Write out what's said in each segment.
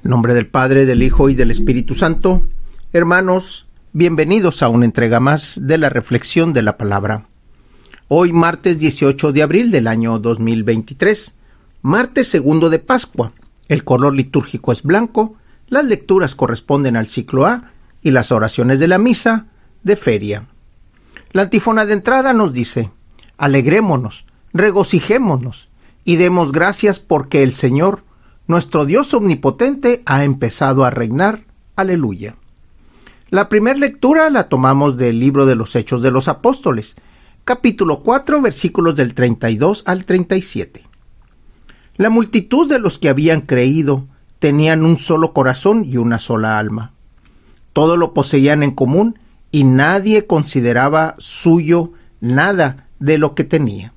En nombre del Padre, del Hijo y del Espíritu Santo. Hermanos, bienvenidos a una entrega más de la reflexión de la palabra. Hoy, martes 18 de abril del año 2023, martes segundo de Pascua. El color litúrgico es blanco, las lecturas corresponden al ciclo A y las oraciones de la misa de feria. La antífona de entrada nos dice: alegrémonos, regocijémonos y demos gracias porque el Señor, nuestro Dios omnipotente, ha empezado a reinar. Aleluya. La primera lectura la tomamos del libro de los Hechos de los Apóstoles, capítulo 4, versículos del 32 al 37. La multitud de los que habían creído tenían un solo corazón y una sola alma. Todo lo poseían en común y nadie consideraba suyo nada de lo que tenía.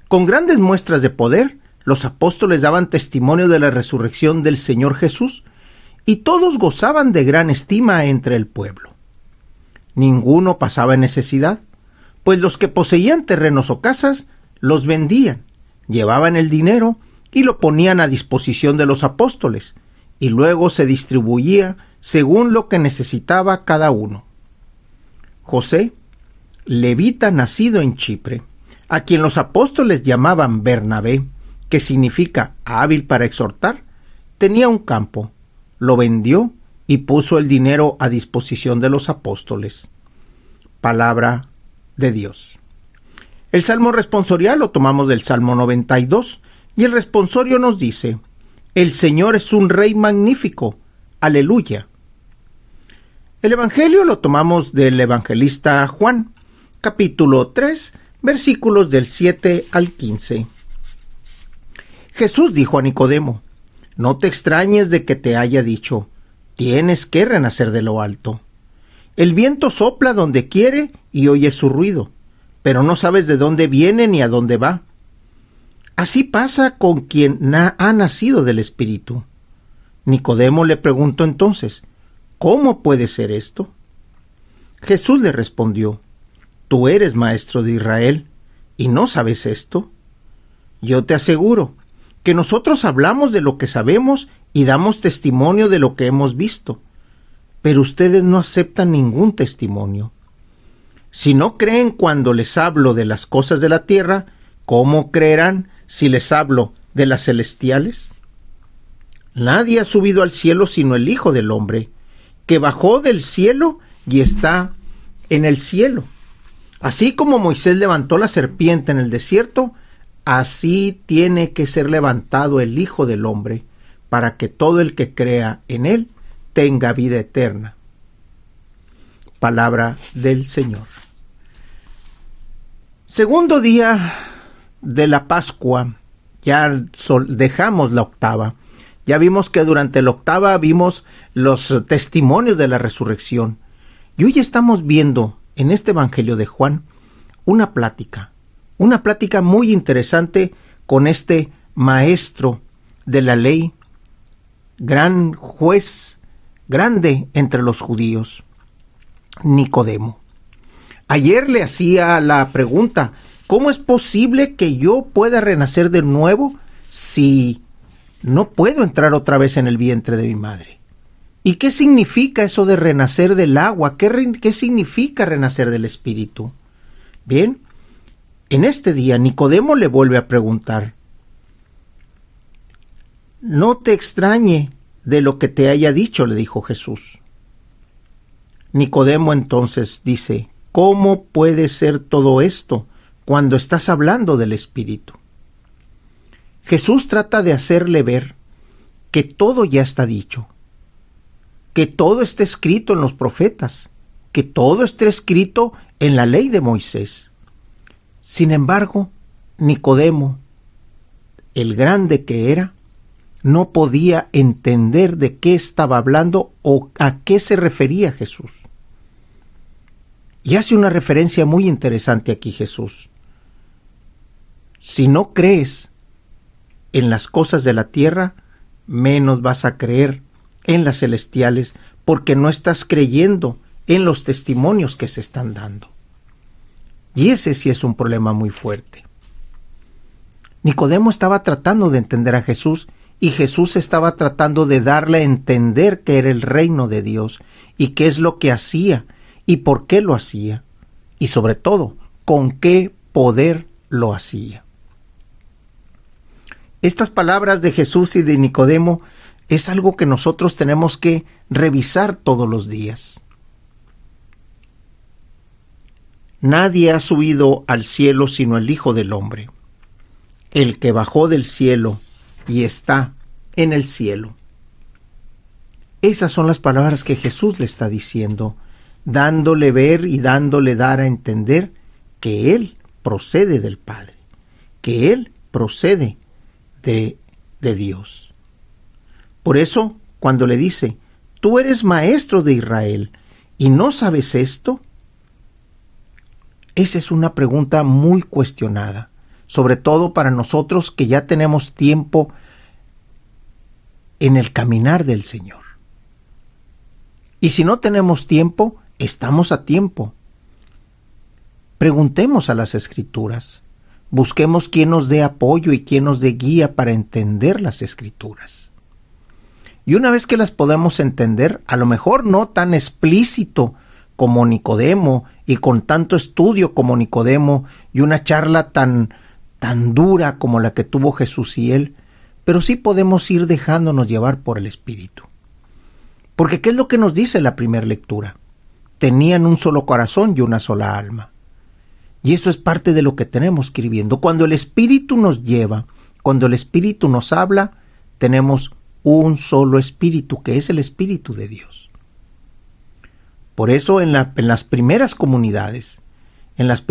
Con grandes muestras de poder, los apóstoles daban testimonio de la resurrección del Señor Jesús y todos gozaban de gran estima entre el pueblo. Ninguno pasaba necesidad, pues los que poseían terrenos o casas los vendían, llevaban el dinero y lo ponían a disposición de los apóstoles, y luego se distribuía según lo que necesitaba cada uno. José, levita nacido en Chipre, a quien los apóstoles llamaban Bernabé, que significa hábil para exhortar, tenía un campo, lo vendió y puso el dinero a disposición de los apóstoles. Palabra de Dios. El salmo responsorial lo tomamos del Salmo 92, y el responsorio nos dice: el Señor es un Rey magnífico. Aleluya. El Evangelio lo tomamos del evangelista Juan, capítulo 3, versículos del 7 al 15. Jesús dijo a Nicodemo: no te extrañes de que te haya dicho, tienes que renacer de lo alto. El viento sopla donde quiere y oyes su ruido, pero no sabes de dónde viene ni a dónde va. Así pasa con quien ha nacido del Espíritu. Nicodemo le preguntó entonces: ¿cómo puede ser esto? Jesús le respondió: tú eres maestro de Israel, ¿y no sabes esto? Yo te aseguro que nosotros hablamos de lo que sabemos y damos testimonio de lo que hemos visto, pero ustedes no aceptan ningún testimonio. Si no creen cuando les hablo de las cosas de la tierra, ¿cómo creerán si les hablo de las celestiales? Nadie ha subido al cielo sino el Hijo del Hombre, que bajó del cielo y está en el cielo. Así como Moisés levantó la serpiente en el desierto, así tiene que ser levantado el Hijo del Hombre, para que todo el que crea en él tenga vida eterna. Palabra del Señor. Segundo día de la Pascua, ya dejamos la octava. Ya vimos que durante la octava vimos los testimonios de la resurrección. Y hoy estamos viendo en este Evangelio de Juan una plática muy interesante con este maestro de la ley, gran juez, grande entre los judíos, Nicodemo. Ayer le hacía la pregunta: ¿cómo es posible que yo pueda renacer de nuevo si no puedo entrar otra vez en el vientre de mi madre? ¿Y qué significa eso de renacer del agua? ¿Qué significa renacer del Espíritu? Bien, en este día Nicodemo le vuelve a preguntar: no te extrañe de lo que te haya dicho, le dijo Jesús. Nicodemo entonces dice: ¿cómo puede ser todo esto cuando estás hablando del Espíritu? Jesús trata de hacerle ver que todo ya está dicho, que todo está escrito en los profetas, que todo está escrito en la ley de Moisés. Sin embargo, Nicodemo, el grande que era, no podía entender de qué estaba hablando o a qué se refería Jesús. Y hace una referencia muy interesante aquí Jesús. Si no crees en las cosas de la tierra, menos vas a creer en las celestiales, porque no estás creyendo en los testimonios que se están dando. Y ese sí es un problema muy fuerte. Nicodemo estaba tratando de entender a Jesús y Jesús estaba tratando de darle a entender que era el reino de Dios y qué es lo que hacía y por qué lo hacía, y sobre todo, con qué poder lo hacía. Estas palabras de Jesús y de Nicodemo es algo que nosotros tenemos que revisar todos los días. Nadie ha subido al cielo sino el Hijo del Hombre, el que bajó del cielo y está en el cielo. Esas son las palabras que Jesús le está diciendo, dándole ver y dándole dar a entender que Él procede del Padre, que Él procede de Dios. Por eso, cuando le dice, tú eres maestro de Israel y no sabes esto, esa es una pregunta muy cuestionada, sobre todo para nosotros que ya tenemos tiempo en el caminar del Señor. Y si no tenemos tiempo, estamos a tiempo. Preguntemos a las Escrituras, busquemos quién nos dé apoyo y quién nos dé guía para entender las Escrituras. Y una vez que las podamos entender, a lo mejor no tan explícito como Nicodemo y con tanto estudio como Nicodemo y una charla tan dura como la que tuvo Jesús y él, pero sí podemos ir dejándonos llevar por el Espíritu. Porque ¿qué es lo que nos dice la primera lectura? Tenían un solo corazón y una sola alma. Y eso es parte de lo que tenemos que ir viendo. Cuando el Espíritu nos lleva, cuando el Espíritu nos habla, tenemos un solo Espíritu, que es el Espíritu de Dios. Por eso en las primeras comunidades, en los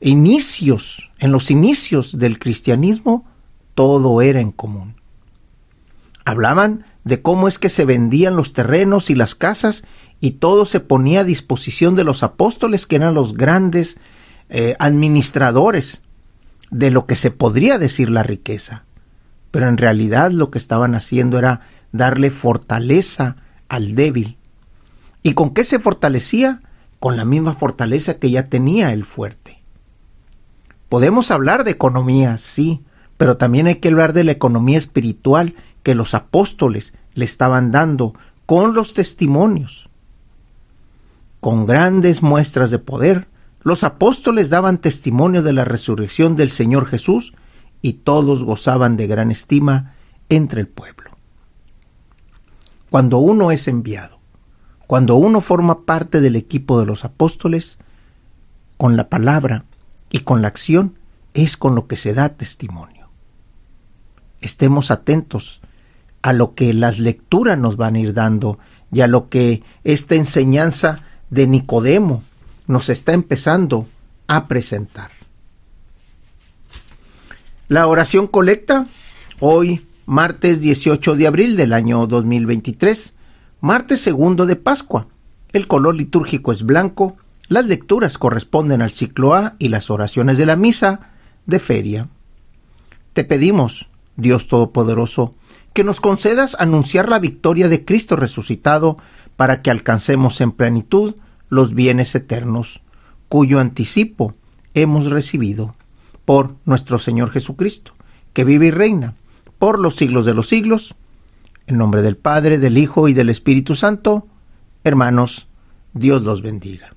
inicios del cristianismo, todo era en común. Hablaban de cómo es que se vendían los terrenos y las casas y todo se ponía a disposición de los apóstoles, que eran los grandes administradores de lo que se podría decir la riqueza. Pero en realidad lo que estaban haciendo era darle fortaleza al débil. ¿Y con qué se fortalecía? Con la misma fortaleza que ya tenía el fuerte. Podemos hablar de economía, sí, pero también hay que hablar de la economía espiritual que los apóstoles le estaban dando con los testimonios. Con grandes muestras de poder, los apóstoles daban testimonio de la resurrección del Señor Jesús y todos gozaban de gran estima entre el pueblo. Cuando uno es enviado, cuando uno forma parte del equipo de los apóstoles, con la palabra y con la acción es con lo que se da testimonio. Estemos atentos a lo que las lecturas nos van a ir dando y a lo que esta enseñanza de Nicodemo nos está empezando a presentar. La oración colecta, hoy martes 18 de abril del año 2023, martes segundo de Pascua. El color litúrgico es blanco, las lecturas corresponden al ciclo A y las oraciones de la misa de feria. Te pedimos, Dios Todopoderoso, que nos concedas anunciar la victoria de Cristo resucitado para que alcancemos en plenitud los bienes eternos, cuyo anticipo hemos recibido por nuestro Señor Jesucristo, que vive y reina por los siglos de los siglos. En nombre del Padre, del Hijo y del Espíritu Santo, hermanos, Dios los bendiga.